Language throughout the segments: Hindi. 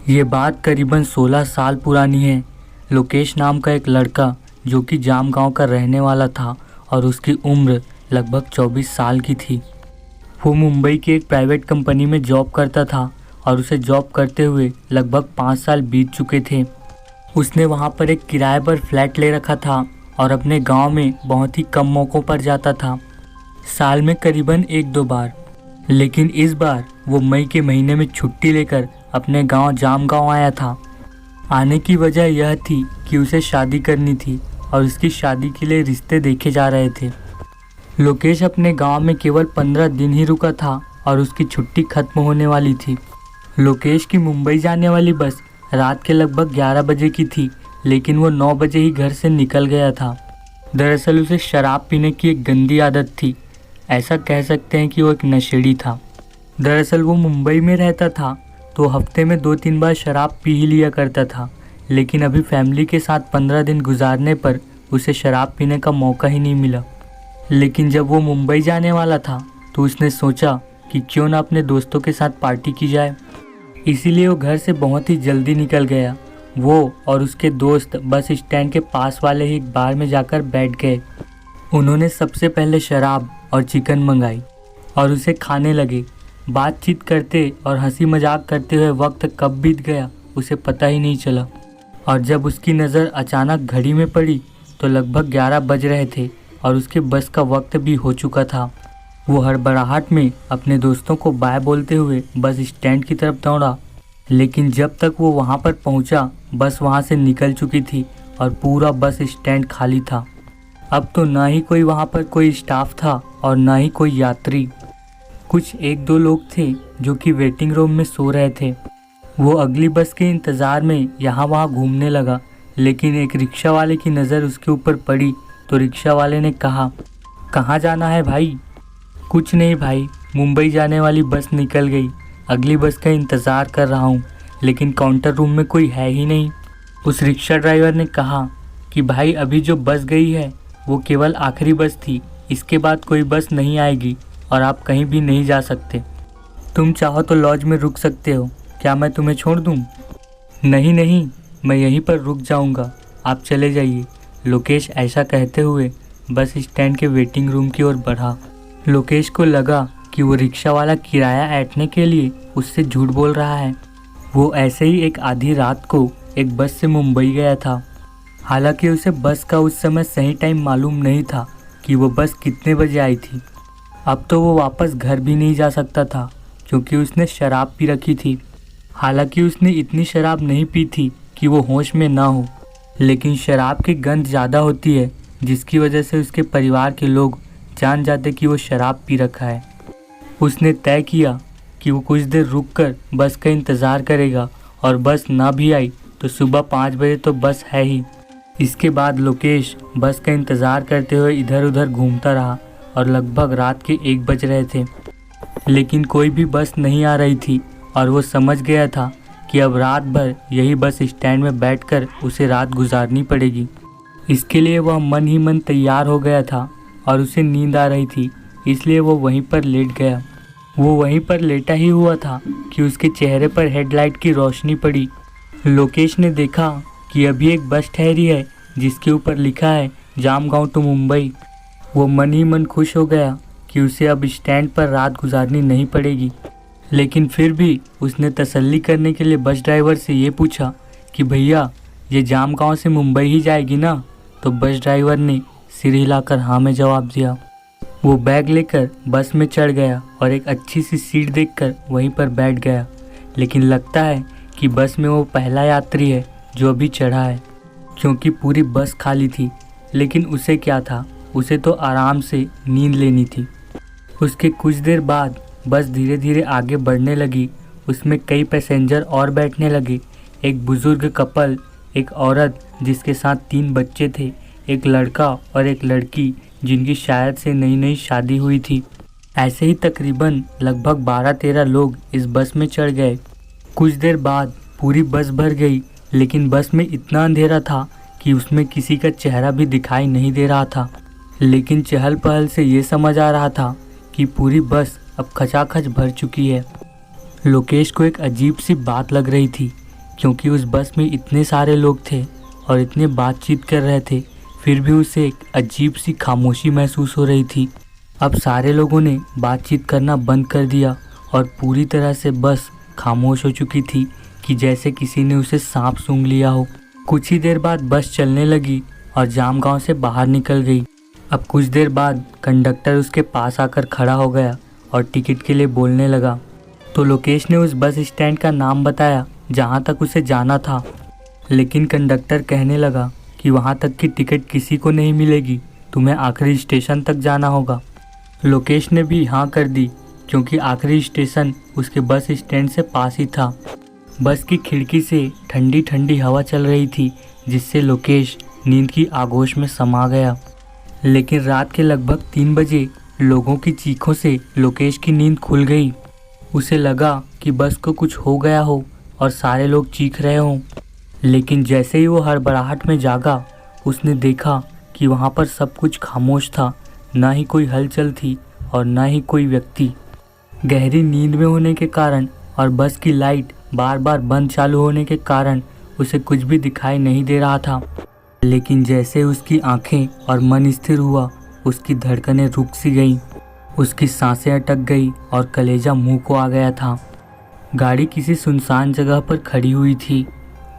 ये बात करीबन 16 साल पुरानी है। लोकेश नाम का एक लड़का जो कि जाम गांव का रहने वाला था और उसकी उम्र लगभग 24 साल की थी। वो मुंबई की एक प्राइवेट कंपनी में जॉब करता था और उसे जॉब करते हुए लगभग 5 साल बीत चुके थे। उसने वहाँ पर एक किराए पर फ्लैट ले रखा था और अपने गांव में बहुत ही कम मौक़ों पर जाता था, साल में करीबन 1-2 बार। लेकिन इस बार वो मई के महीने में छुट्टी लेकर अपने गांव जाम गांव आया था। आने की वजह यह थी कि उसे शादी करनी थी और उसकी शादी के लिए रिश्ते देखे जा रहे थे। लोकेश अपने गांव में केवल 15 दिन ही रुका था और उसकी छुट्टी खत्म होने वाली थी। लोकेश की मुंबई जाने वाली बस रात के लगभग 11 बजे की थी, लेकिन वो 9 बजे ही घर से निकल गया था। दरअसल उसे शराब पीने की एक गंदी आदत थी। ऐसा कह सकते हैं कि वो एक नशेड़ी था। दरअसल वो मुंबई में रहता था तो हफ्ते में 2-3 बार शराब पी ही लिया करता था, लेकिन अभी फैमिली के साथ 15 दिन गुजारने पर उसे शराब पीने का मौका ही नहीं मिला। लेकिन जब वो मुंबई जाने वाला था तो उसने सोचा कि क्यों ना अपने दोस्तों के साथ पार्टी की जाए। इसीलिए वो घर से बहुत ही जल्दी निकल गया। वो और उसके दोस्त बस स्टैंड के पास वाले ही एक बार में जाकर बैठ गए। उन्होंने सबसे पहले शराब और चिकन मंगाई और उसे खाने लगे। बातचीत करते और हंसी मजाक करते हुए वक्त कब बीत गया उसे पता ही नहीं चला। और जब उसकी नज़र अचानक घड़ी में पड़ी तो लगभग 11 बज रहे थे और उसके बस का वक्त भी हो चुका था। वो हड़बड़ाहट में अपने दोस्तों को बाय बोलते हुए बस स्टैंड की तरफ दौड़ा, लेकिन जब तक वो वहाँ पर पहुँचा बस वहाँ से निकल चुकी थी और पूरा बस स्टैंड खाली था। अब तो ना ही कोई वहाँ पर कोई स्टाफ था और ना ही कोई यात्री। कुछ 1-2 लोग थे जो कि वेटिंग रूम में सो रहे थे। वो अगली बस के इंतज़ार में यहाँ वहाँ घूमने लगा, लेकिन एक रिक्शा वाले की नज़र उसके ऊपर पड़ी तो रिक्शा वाले ने कहा, कहाँ जाना है भाई? कुछ नहीं भाई, मुंबई जाने वाली बस निकल गई, अगली बस का इंतज़ार कर रहा हूँ, लेकिन काउंटर रूम में कोई है ही नहीं। उस रिक्शा ड्राइवर ने कहा कि भाई अभी जो बस गई है वो केवल आखिरी बस थी, इसके बाद कोई बस नहीं आएगी और आप कहीं भी नहीं जा सकते। तुम चाहो तो लॉज में रुक सकते हो, क्या मैं तुम्हें छोड़ दूँ? नहीं नहीं, मैं यहीं पर रुक जाऊँगा, आप चले जाइए। लोकेश ऐसा कहते हुए बस स्टैंड के वेटिंग रूम की ओर बढ़ा। लोकेश को लगा कि वो रिक्शा वाला किराया ऐंठने के लिए उससे झूठ बोल रहा है। वो ऐसे ही एक आधी रात को एक बस से मुंबई गया था। हालांकि उसे बस का उस समय सही टाइम मालूम नहीं था कि वो बस कितने बजे आई थी। अब तो वो वापस घर भी नहीं जा सकता था क्योंकि उसने शराब पी रखी थी। हालांकि उसने इतनी शराब नहीं पी थी कि वो होश में ना हो, लेकिन शराब की गंध ज़्यादा होती है जिसकी वजह से उसके परिवार के लोग जान जाते कि वो शराब पी रखा है। उसने तय किया कि वो कुछ देर रुककर बस का इंतज़ार करेगा और बस ना भी आई तो सुबह 5 बजे तो बस है ही। इसके बाद लोकेश बस का इंतज़ार करते हुए इधर उधर घूमता रहा और लगभग रात के 1 बज रहे थे, लेकिन कोई भी बस नहीं आ रही थी और वो समझ गया था कि अब रात भर यही बस स्टैंड में बैठकर उसे रात गुजारनी पड़ेगी। इसके लिए वह मन ही मन तैयार हो गया था और उसे नींद आ रही थी, इसलिए वो वहीं पर लेट गया। वो वहीं पर लेटा ही हुआ था कि उसके चेहरे पर हेडलाइट की रोशनी पड़ी। लोकेश ने देखा कि अभी एक बस ठहरी है जिसके ऊपर लिखा है जाम गांव टू मुंबई। वो मन ही मन खुश हो गया कि उसे अब स्टैंड पर रात गुजारनी नहीं पड़ेगी, लेकिन फिर भी उसने तसल्ली करने के लिए बस ड्राइवर से ये पूछा कि भैया ये जाम गांव से मुंबई ही जाएगी ना? तो बस ड्राइवर ने सिर हिलाकर हाँ में जवाब दिया। वो बैग लेकर बस में चढ़ गया और एक अच्छी सी सीट देखकर वहीं पर बैठ गया, लेकिन लगता है कि बस में वो पहला यात्री है जो अभी चढ़ा है, क्योंकि पूरी बस खाली थी। लेकिन उसे क्या था, उसे तो आराम से नींद लेनी थी। उसके कुछ देर बाद बस धीरे धीरे आगे बढ़ने लगी। उसमें कई पैसेंजर और बैठने लगे। एक बुजुर्ग कपल, एक औरत जिसके साथ 3 बच्चे थे, एक लड़का और एक लड़की जिनकी शायद से नई नई शादी हुई थी। ऐसे ही तकरीबन लगभग 12-13 लोग इस बस में चढ़ गए। कुछ देर बाद पूरी बस भर गई, लेकिन बस में इतना अंधेरा था कि उसमें किसी का चेहरा भी दिखाई नहीं दे रहा था। लेकिन चहल पहल से ये समझ आ रहा था कि पूरी बस अब खचाखच भर चुकी है। लोकेश को एक अजीब सी बात लग रही थी क्योंकि उस बस में इतने सारे लोग थे और इतने बातचीत कर रहे थे, फिर भी उसे एक अजीब सी खामोशी महसूस हो रही थी। अब सारे लोगों ने बातचीत करना बंद कर दिया और पूरी तरह से बस खामोश हो चुकी थी कि जैसे किसी ने उसे सांप सूंघ लिया हो। कुछ ही देर बाद बस चलने लगी और जामगांव से बाहर निकल गई। अब कुछ देर बाद कंडक्टर उसके पास आकर खड़ा हो गया और टिकट के लिए बोलने लगा। तो लोकेश ने उस बस स्टैंड का नाम बताया जहाँ तक उसे जाना था, लेकिन कंडक्टर कहने लगा कि वहाँ तक की टिकट किसी को नहीं मिलेगी, तुम्हें आखिरी स्टेशन तक जाना होगा। लोकेश ने भी हाँ कर दी क्योंकि आखिरी स्टेशन उसके बस स्टैंड से पास ही था। बस की खिड़की से ठंडी ठंडी हवा चल रही थी जिससे लोकेश नींद की आगोश में समा गया। लेकिन रात के लगभग 3 बजे लोगों की चीखों से लोकेश की नींद खुल गई। उसे लगा कि बस को कुछ हो गया हो और सारे लोग चीख रहे हों। लेकिन जैसे ही वो हड़बड़ाहट में जागा, उसने देखा कि वहाँ पर सब कुछ खामोश था, ना ही कोई हलचल थी और ना ही कोई व्यक्ति। गहरी नींद में होने के कारण और बस की लाइट बार बार बंद चालू होने के कारण उसे कुछ भी दिखाई नहीं दे रहा था। लेकिन जैसे उसकी आंखें और मन स्थिर हुआ, उसकी धड़कनें रुक सी गईं, उसकी सांसें अटक गई और कलेजा मुंह को आ गया था। गाड़ी किसी सुनसान जगह पर खड़ी हुई थी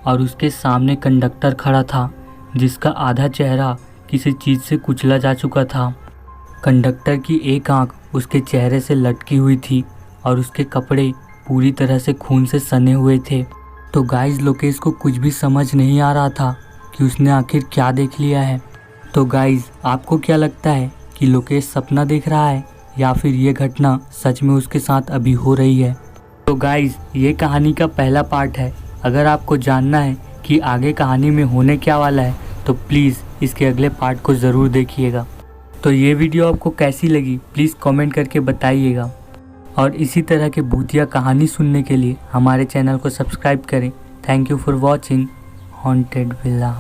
और उसके सामने कंडक्टर खड़ा था जिसका आधा चेहरा किसी चीज़ से कुचला जा चुका था। कंडक्टर की एक आंख उसके चेहरे से लटकी हुई थी और उसके कपड़े पूरी तरह से खून से सने हुए थे। तो गाइस, लोकेश को कुछ भी समझ नहीं आ रहा था कि उसने आखिर क्या देख लिया है। तो गाइस, आपको क्या लगता है कि लोकेश सपना देख रहा है या फिर ये घटना सच में उसके साथ अभी हो रही है? तो गाइस, ये कहानी का पहला पार्ट है। अगर आपको जानना है कि आगे कहानी में होने क्या वाला है तो प्लीज़ इसके अगले पार्ट को ज़रूर देखिएगा। तो ये वीडियो आपको कैसी लगी प्लीज़ कमेंट करके बताइएगा और इसी तरह के भूतिया कहानी सुनने के लिए हमारे चैनल को सब्सक्राइब करें। Thank you for watching haunted villa.